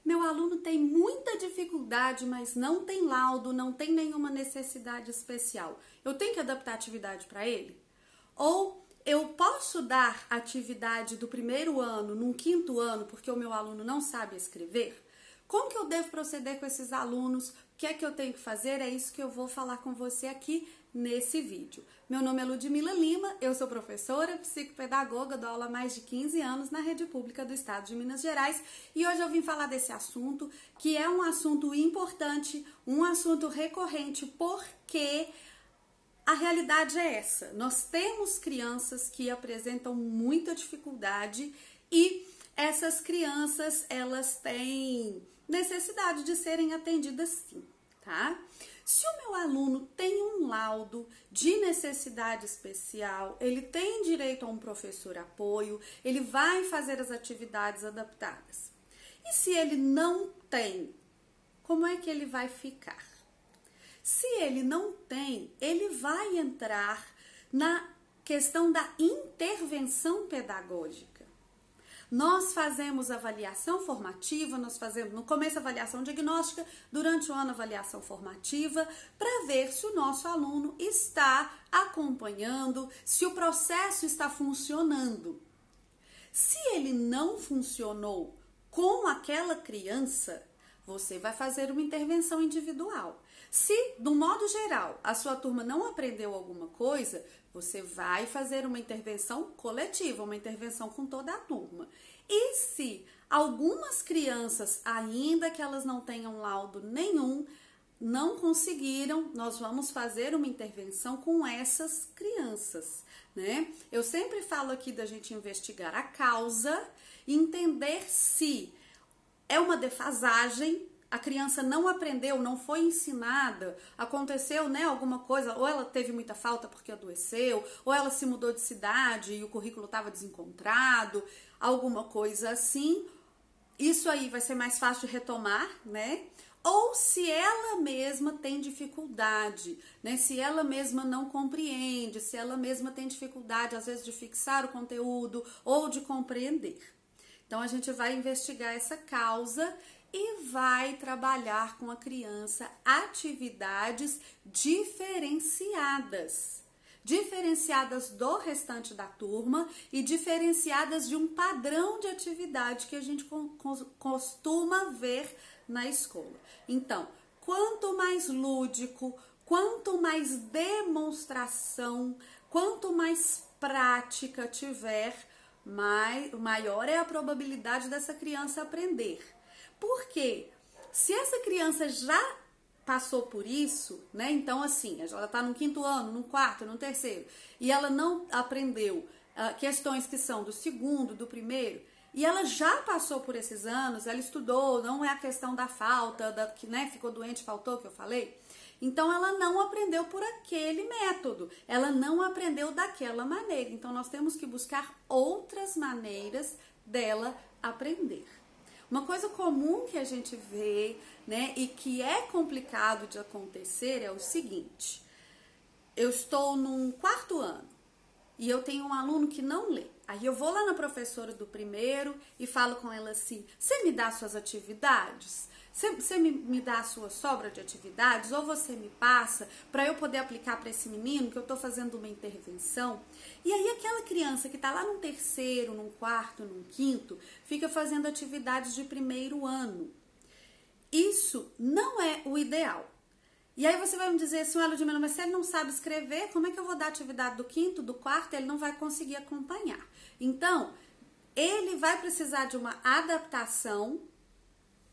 Meu aluno tem muita dificuldade, mas não tem laudo, não tem nenhuma necessidade especial. Eu tenho que adaptar a atividade para ele? Ou eu posso dar atividade do primeiro ano num quinto ano porque o meu aluno não sabe escrever? Como que eu devo proceder com esses alunos? O que é que eu tenho que fazer? É isso que eu vou falar com você aqui nesse vídeo. Meu nome é Ludmila Lima, eu sou professora, psicopedagoga, dou aula há mais de 15 anos na rede pública do estado de Minas Gerais e hoje eu vim falar desse assunto que é um assunto importante, um assunto recorrente, porque a realidade é essa. Nós temos crianças que apresentam muita dificuldade e essas crianças, elas têm necessidade de serem atendidas sim, tá? Se o meu aluno tem um laudo de necessidade especial, ele tem direito a um professor apoio, ele vai fazer as atividades adaptadas. E se ele não tem, como é que ele vai ficar? Se ele não tem, ele vai entrar na questão da intervenção pedagógica. Nós fazemos avaliação formativa, nós fazemos no começo avaliação diagnóstica, durante o ano avaliação formativa, para ver se o nosso aluno está acompanhando, se o processo está funcionando. Se ele não funcionou com aquela criança, você vai fazer uma intervenção individual. Se, do modo geral, a sua turma não aprendeu alguma coisa, você vai fazer uma intervenção coletiva, uma intervenção com toda a turma. E se algumas crianças, ainda que elas não tenham laudo nenhum, não conseguiram, nós vamos fazer uma intervenção com essas crianças, né? Eu sempre falo aqui da gente investigar a causa e entender se é uma defasagem, a criança não aprendeu, não foi ensinada, aconteceu, né, alguma coisa, ou ela teve muita falta porque adoeceu, ou ela se mudou de cidade e o currículo estava desencontrado, alguma coisa assim. Isso aí vai ser mais fácil de retomar, né? Ou se ela mesma tem dificuldade, né? Se ela mesma não compreende, se ela mesma tem dificuldade, às vezes, de fixar o conteúdo ou de compreender. Então, a gente vai investigar essa causa e vai trabalhar com a criança atividades diferenciadas. Diferenciadas do restante da turma e diferenciadas de um padrão de atividade que a gente costuma ver na escola. Então, quanto mais lúdico, quanto mais demonstração, quanto mais prática tiver, maior é a probabilidade dessa criança aprender. Por quê? Se essa criança já passou por isso, né? Então, assim, ela está no quinto ano, no quarto, no terceiro, e ela não aprendeu questões que são do segundo, do primeiro, e ela já passou por esses anos, ela estudou, não é a questão da falta, que né, ficou doente, faltou, que eu falei. Então, ela não aprendeu por aquele método, ela não aprendeu daquela maneira. Então, nós temos que buscar outras maneiras dela aprender. Uma coisa comum que a gente vê, né, e que é complicado de acontecer é o seguinte: eu estou num quarto ano e eu tenho um aluno que não lê. Aí eu vou lá na professora do primeiro e falo com ela assim: você me dá suas atividades? Você me dá a sua sobra de atividades? Ou você me passa para eu poder aplicar para esse menino que eu estou fazendo uma intervenção? E aí aquela criança que está lá no terceiro, num quarto, num quinto, fica fazendo atividades de primeiro ano. Isso não é o ideal. E aí você vai me dizer assim: Ludmila, mas se ele não sabe escrever, como é que eu vou dar atividade do quinto, do quarto? Ele não vai conseguir acompanhar. Então, ele vai precisar de uma adaptação,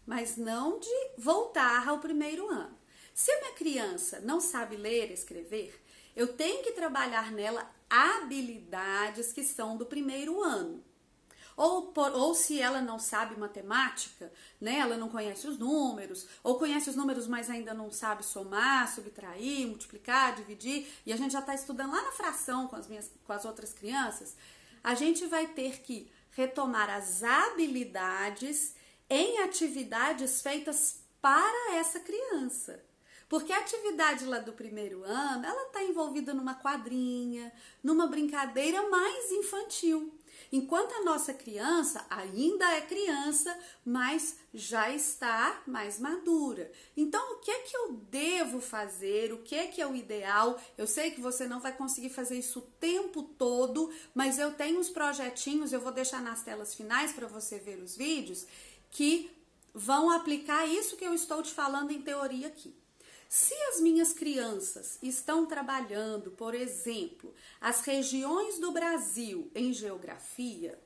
mas não de voltar ao primeiro ano. Se a minha criança não sabe ler e escrever, eu tenho que trabalhar nela habilidades que são do primeiro ano. Ou se ela não sabe matemática, né, ela não conhece os números, ou conhece os números, mas ainda não sabe somar, subtrair, multiplicar, dividir, e a gente já está estudando lá na fração com as outras crianças, a gente vai ter que retomar as habilidades em atividades feitas para essa criança. Porque a atividade lá do primeiro ano, ela está envolvida numa quadrinha, numa brincadeira mais infantil. enquanto a nossa criança ainda é criança, mas já está mais madura. Então, o que é que eu devo fazer? O que é o ideal? Eu sei que você não vai conseguir fazer isso o tempo todo, mas eu tenho uns projetinhos, eu vou deixar nas telas finais para você ver os vídeos, que vão aplicar isso que eu estou te falando em teoria aqui. Se as minhas crianças estão trabalhando, por exemplo, as regiões do Brasil em geografia,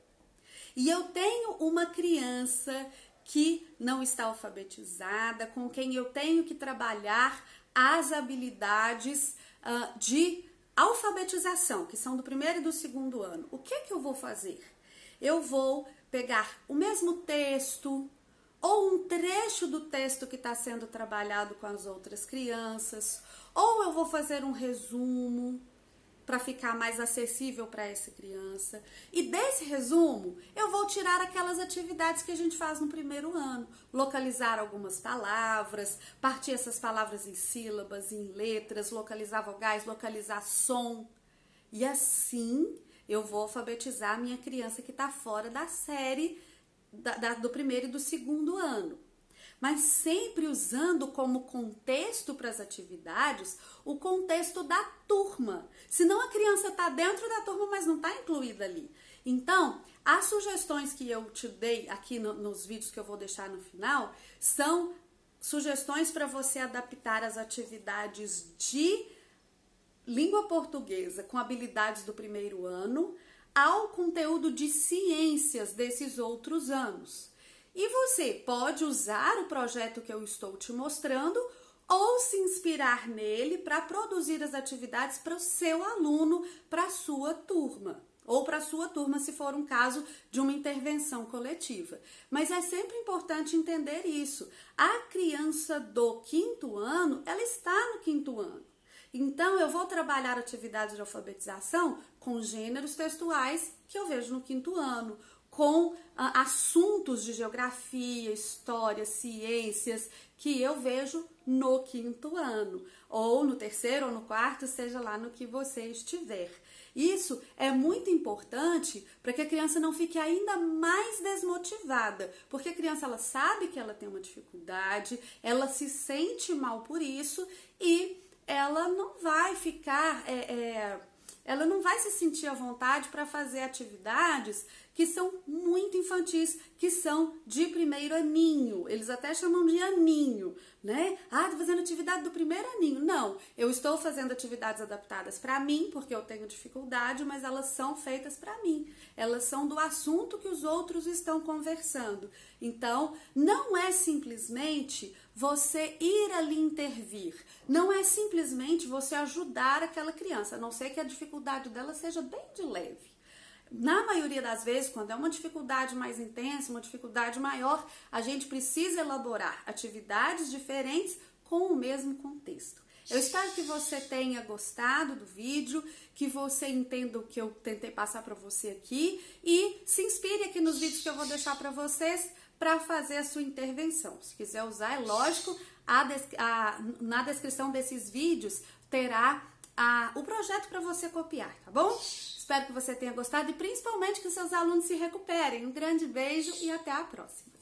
e eu tenho uma criança que não está alfabetizada, com quem eu tenho que trabalhar as habilidades de alfabetização, que são do 1º e do 2º ano, o que é que eu vou fazer? Eu vou pegar o mesmo texto, ou um trecho do texto que está sendo trabalhado com as outras crianças, ou eu vou fazer um resumo para ficar mais acessível para essa criança. E desse resumo, eu vou tirar aquelas atividades que a gente faz no 1º ano. Localizar algumas palavras, partir essas palavras em sílabas, em letras, localizar vogais, localizar som. E assim eu vou alfabetizar a minha criança que está fora da série do 1º e do 2º ano, mas sempre usando como contexto para as atividades o contexto da turma, senão a criança está dentro da turma, mas não está incluída ali. Então, as sugestões que eu te dei aqui nos vídeos que eu vou deixar no final, são sugestões para você adaptar as atividades de língua portuguesa com habilidades do 1º ano ao conteúdo de ciências desses outros anos. E você pode usar o projeto que eu estou te mostrando ou se inspirar nele para produzir as atividades para o seu aluno, para a sua turma. Ou para a sua turma, se for um caso de uma intervenção coletiva. Mas é sempre importante entender isso. A criança do 5º ano, ela está no 5º ano. Então, eu vou trabalhar atividades de alfabetização com gêneros textuais que eu vejo no 5º ano, com assuntos de geografia, história, ciências que eu vejo no 5º ano, ou no 3º ou no 4º, seja lá no que você estiver. Isso é muito importante para que a criança não fique ainda mais desmotivada, porque a criança ela sabe que ela tem uma dificuldade, ela se sente mal por isso e ela não vai ficar, ela não vai se sentir à vontade para fazer atividades que são muito infantis, que são de 1º aninho. Eles até chamam de aninho, né? Ah, tô fazendo atividade do 1º aninho. Não, eu estou fazendo atividades adaptadas para mim, porque eu tenho dificuldade, mas elas são feitas para mim. Elas são do assunto que os outros estão conversando. Então, não é simplesmente você ir ali intervir. Não é simplesmente você ajudar aquela criança, a não ser que a dificuldade dela seja bem de leve. Na maioria das vezes, quando é uma dificuldade mais intensa, uma dificuldade maior, a gente precisa elaborar atividades diferentes com o mesmo contexto. Eu espero que você tenha gostado do vídeo, que você entenda o que eu tentei passar para você aqui e se inspire aqui nos vídeos que eu vou deixar para vocês para fazer a sua intervenção. Se quiser usar, é lógico, na descrição desses vídeos terá o projeto para você copiar, tá bom? Espero que você tenha gostado e principalmente que seus alunos se recuperem. Um grande beijo e até a próxima!